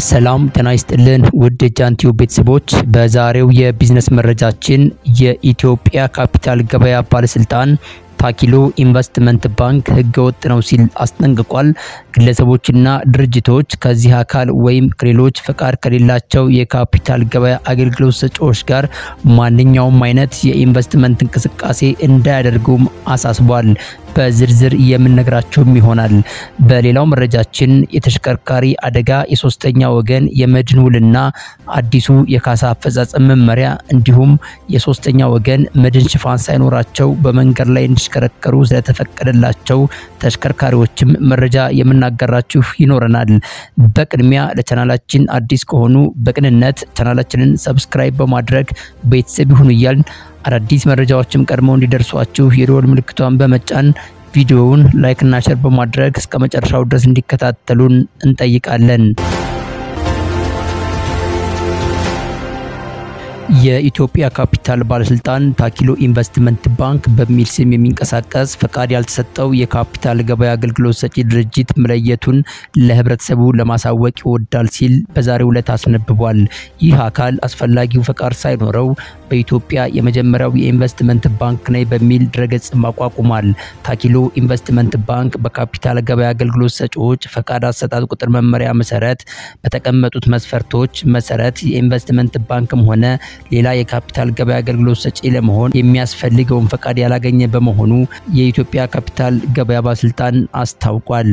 ሰላም ጤና ይስጥልን ውድ የጃንቲው ቤተሰቦች በዛሬው የቢዝነስ መረጃችን የኢትዮጵያ ካፒታል ገበያ ባለስልጣን ታኪሎ ኢንቨስትመንት ባንክ ህገወጥ ነው ሲል አስጠንቅቋል። ግለሰቦችና ድርጅቶች ከዚህ አካል ወይም ከሌሎች ፈቃድ ከሌላቸው የካፒታል ገበያ አገልግሎት ሰጪዎች ጋር ማንኛውም አይነት የኢንቨስትመንት እንቅስቃሴ እንዳያደርጉም አሳስቧል። በዝርዝር የምንነግራችሁም ይሆናል። በሌላው መረጃችን የተሽከርካሪ አደጋ የሶስተኛ ወገን የመድን ውልና አዲሱ የካሳ አፈጻጸም መመሪያ እንዲሁም የሶስተኛ ወገን መድን ሽፋን ሳይኖራቸው በመንገድ ላይ እንዲሽከረከሩ ስለተፈቀደላቸው ተሽከርካሪዎችም መረጃ የምናጋራችሁ ይኖረናል። በቅድሚያ ለቻናላችን አዲስ ከሆኑ በቅንነት ቻናላችንን ሰብስክራይብ በማድረግ ቤተሰብ ይሁኑ እያልን አዳዲስ መረጃዎችም ቀድመው እንዲደርሷችሁ የደወል ምልክቷን በመጫን ቪዲዮውን ላይክ እና ሼር በማድረግ እስከ መጨረሻው ድረስ እንዲከታተሉን እንጠይቃለን። የኢትዮጵያ ካፒታል ባለስልጣን ታኪሎ ኢንቨስትመንት ባንክ በሚል ስም የሚንቀሳቀስ ፈቃድ ያልተሰጠው የካፒታል ገበያ አገልግሎት ሰጪ ድርጅት መለየቱን ለህብረተሰቡ ለማሳወቅ ይወዳል ሲል በዛሬው ዕለት አስነብቧል። ይህ አካል አስፈላጊው ፈቃድ ሳይኖረው በኢትዮጵያ የመጀመሪያው የኢንቨስትመንት ባንክ ነው በሚል ድረገጽ ማቋቋሟል። ታኪሎ ኢንቨስትመንት ባንክ በካፒታል ገበያ አገልግሎት ሰጪዎች ፈቃድ አሰጣጥ ቁጥር መመሪያ መሰረት በተቀመጡት መስፈርቶች መሰረት የኢንቨስትመንት ባንክም ሆነ ሌላ የካፒታል ገበያ አገልግሎት ሰጪ ለመሆን የሚያስፈልገውን ፈቃድ ያላገኘ በመሆኑ የኢትዮጵያ ካፒታል ገበያ ባለስልጣን አስታውቋል።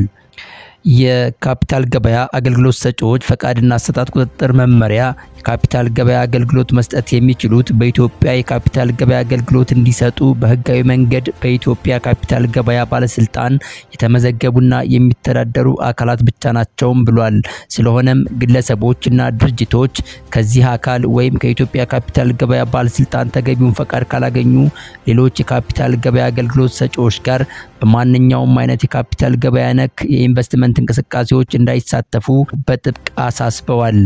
የካፒታል ገበያ አገልግሎት ሰጪዎች ፈቃድና አሰጣጥ ቁጥጥር መመሪያ የካፒታል ገበያ አገልግሎት መስጠት የሚችሉት በኢትዮጵያ የካፒታል ገበያ አገልግሎት እንዲሰጡ በህጋዊ መንገድ በኢትዮጵያ ካፒታል ገበያ ባለስልጣን የተመዘገቡና የሚተዳደሩ አካላት ብቻ ናቸው ብሏል። ስለሆነም ግለሰቦችና ድርጅቶች ከዚህ አካል ወይም ከኢትዮጵያ ካፒታል ገበያ ባለስልጣን ተገቢውን ፈቃድ ካላገኙ ሌሎች የካፒታል ገበያ አገልግሎት ሰጪዎች ጋር በማንኛውም አይነት የካፒታል ገበያ ነክ የኢንቨስትመንት እንቅስቃሴዎች እንዳይሳተፉ በጥብቅ አሳስበዋል።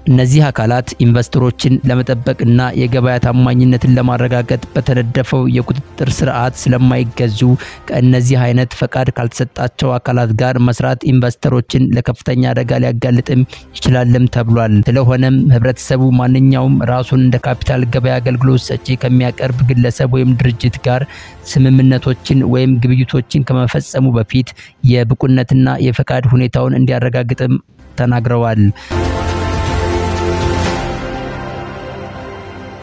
እነዚህ አካላት ኢንቨስተሮችን ለመጠበቅና የገበያ ታማኝነትን ለማረጋገጥ በተነደፈው የቁጥጥር ስርዓት ስለማይገዙ ከእነዚህ አይነት ፈቃድ ካልተሰጣቸው አካላት ጋር መስራት ኢንቨስተሮችን ለከፍተኛ አደጋ ሊያጋልጥም ይችላልም ተብሏል። ስለሆነም ህብረተሰቡ ማንኛውም ራሱን እንደ ካፒታል ገበያ አገልግሎት ሰጪ ከሚያቀርብ ግለሰብ ወይም ድርጅት ጋር ስምምነቶችን ወይም ግብይቶችን ከመፈጸሙ በፊት የብቁነትና የፈቃድ ሁኔታውን እንዲያረጋግጥም ተናግረዋል።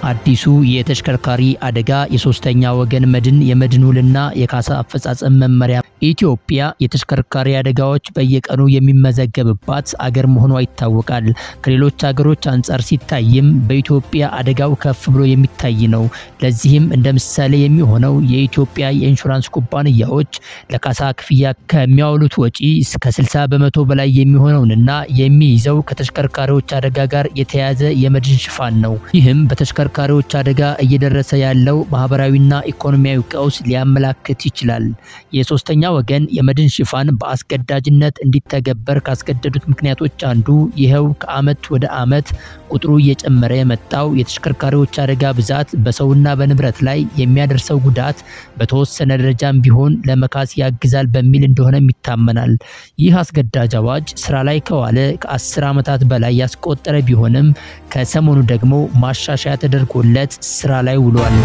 አዲሱ የተሽከርካሪ አደጋ የሶስተኛ ወገን መድን የመድን ውልና የካሳ አፈጻጸም መመሪያ ኢትዮጵያ የተሽከርካሪ አደጋዎች በየቀኑ የሚመዘገብባት አገር መሆኗ ይታወቃል። ከሌሎች ሀገሮች አንፃር ሲታይም በኢትዮጵያ አደጋው ከፍ ብሎ የሚታይ ነው። ለዚህም እንደ ምሳሌ የሚሆነው የኢትዮጵያ የኢንሹራንስ ኩባንያዎች ለካሳ ክፍያ ከሚያወሉት ወጪ እስከ 60% በላይ የሚሆነውንና የሚይዘው ከተሽከርካሪዎች አደጋ ጋር የተያያዘ የመድን ሽፋን ነው። ይህም በተሽከርካሪዎች አደጋ እየደረሰ ያለው ማህበራዊና ኢኮኖሚያዊ ቀውስ ሊያመላክት ይችላል። የሶስተኛ ወገን የመድን ሽፋን በአስገዳጅነት እንዲተገበር ካስገደዱት ምክንያቶች አንዱ ይሄው ከአመት ወደ አመት ቁጥሩ እየጨመረ የመጣው የተሽከርካሪዎች አደጋ ብዛት በሰውና በንብረት ላይ የሚያደርሰው ጉዳት በተወሰነ ደረጃም ቢሆን ለመካስ ያግዛል በሚል እንደሆነ ይታመናል። ይህ አስገዳጅ አዋጅ ስራ ላይ ከዋለ ከ10 አመታት በላይ ያስቆጠረ ቢሆንም ከሰሞኑ ደግሞ ማሻሻያ ተደርጎለት ስራ ላይ ውሏል።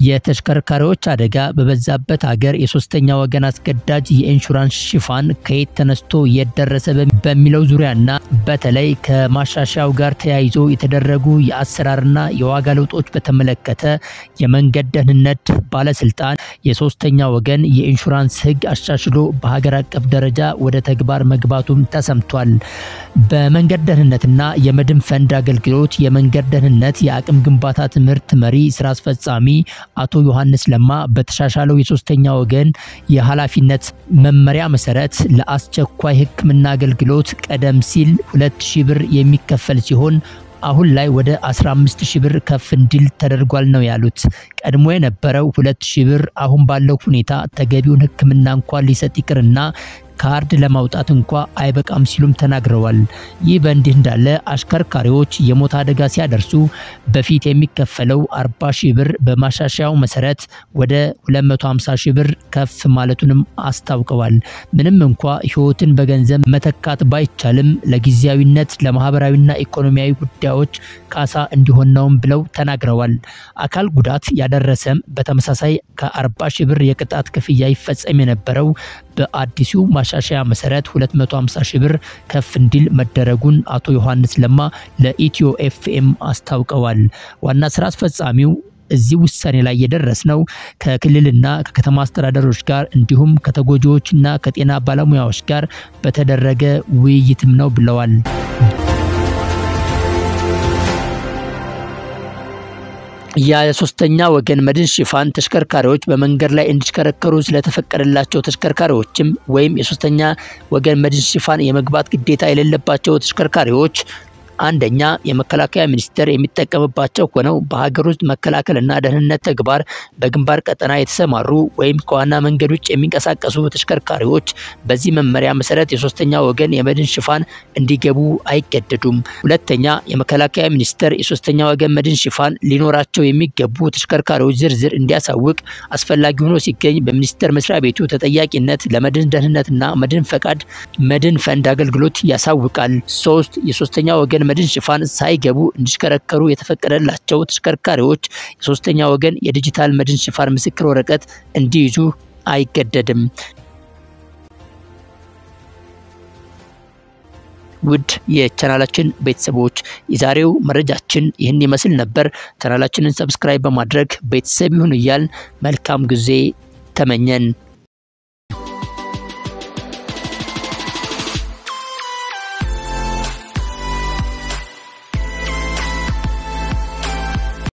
የተሽከርካሪዎች አደጋ በበዛበት ሀገር የሶስተኛ ወገን አስገዳጅ የኢንሹራንስ ሽፋን ከየት ተነስቶ የደረሰ በሚለው ዙሪያና በተለይ ከማሻሻያው ጋር ተያይዞ የተደረጉ የአሰራርና የዋጋ ለውጦች በተመለከተ የመንገድ ደህንነት ባለስልጣን የሶስተኛ ወገን የኢንሹራንስ ህግ አሻሽሎ በሀገር አቀፍ ደረጃ ወደ ተግባር መግባቱም ተሰምቷል። በመንገድ ደህንነትና የመድን ፈንድ አገልግሎት የመንገድ ደህንነት የአቅም ግንባታ ትምህርት መሪ ስራ አስፈጻሚ አቶ ዮሐንስ ለማ በተሻሻለው የሶስተኛ ወገን የኃላፊነት መመሪያ መሰረት ለአስቸኳይ ህክምና አገልግሎት ቀደም ሲል 2000 ብር የሚከፈል ሲሆን አሁን ላይ ወደ 15000 ብር ከፍ እንዲል ተደርጓል ነው ያሉት። ቀድሞ የነበረው 2000 ብር አሁን ባለው ሁኔታ ተገቢውን ህክምና እንኳን ሊሰጥ ይቅርና ካርድ ለማውጣት እንኳን አይበቃም ሲሉም ተናግረዋል። ይህ በእንዲህ እንዳለ አሽከርካሪዎች የሞት አደጋ ሲያደርሱ በፊት የሚከፈለው 40,000 ብር በማሻሻያው መሰረት ወደ 250,000 ብር ከፍ ማለቱንም አስታውቀዋል። ምንም እንኳን ህይወትን በገንዘብ መተካት ባይቻልም ለጊዜያዊነት ለማህበራዊና ኢኮኖሚያዊ ጉዳዮች ካሳ እንዲሆን ነው ብለው ተናግረዋል። አካል ጉዳት ያደረሰም በተመሳሳይ ከ40,000 ብር የቅጣት ክፍያ ይፈጸም የነበረው በአዲሱ ማሻሻያ መሰረት 250,000 ብር ከፍ እንዲል መደረጉን አቶ ዮሐንስ ለማ ለኢትዮ ኤፍኤም አስታውቀዋል። ዋና ስራ አስፈጻሚው እዚህ ውሳኔ ላይ የደረስነው ከክልልና ከከተማ አስተዳደሮች ጋር እንዲሁም ከተጎጂዎችና ከጤና ባለሙያዎች ጋር በተደረገ ውይይትም ነው ብለዋል። የሶስተኛ ወገን መድን ሽፋን ተሽከርካሪዎች በመንገድ ላይ እንዲሽከረከሩ ስለተፈቀደላቸው ተሽከርካሪዎችም ወይም የሶስተኛ ወገን መድን ሽፋን የመግባት ግዴታ የሌለባቸው ተሽከርካሪዎች አንደኛ የመከላከያ ሚኒስቴር የሚጠቀምባቸው ሆነው በሀገር ውስጥ መከላከልና ደህንነት ተግባር በግንባር ቀጠና የተሰማሩ ወይም ከዋና መንገድ ውጭ የሚንቀሳቀሱ ተሽከርካሪዎች በዚህ መመሪያ መሰረት የሶስተኛ ወገን የመድን ሽፋን እንዲገቡ አይገደዱም። ሁለተኛ የመከላከያ ሚኒስቴር የሶስተኛ ወገን መድን ሽፋን ሊኖራቸው የሚገቡ ተሽከርካሪዎች ዝርዝር እንዲያሳውቅ አስፈላጊ ሆኖ ሲገኝ በሚኒስቴር መስሪያ ቤቱ ተጠያቂነት ለመድን ደህንነትና መድን ፈቃድ መድን ፈንድ አገልግሎት ያሳውቃል። 3 የሶስተኛ ወገን መድን ሽፋን ሳይገቡ እንዲሽከረከሩ የተፈቀደላቸው ተሽከርካሪዎች የሶስተኛ ወገን የዲጂታል መድን ሽፋን ምስክር ወረቀት እንዲይዙ አይገደድም። ውድ የቻናላችን ቤተሰቦች የዛሬው መረጃችን ይህን ይመስል ነበር። ቻናላችንን ሰብስክራይብ በማድረግ ቤተሰብ ይሁኑ እያልን መልካም ጊዜ ተመኘን።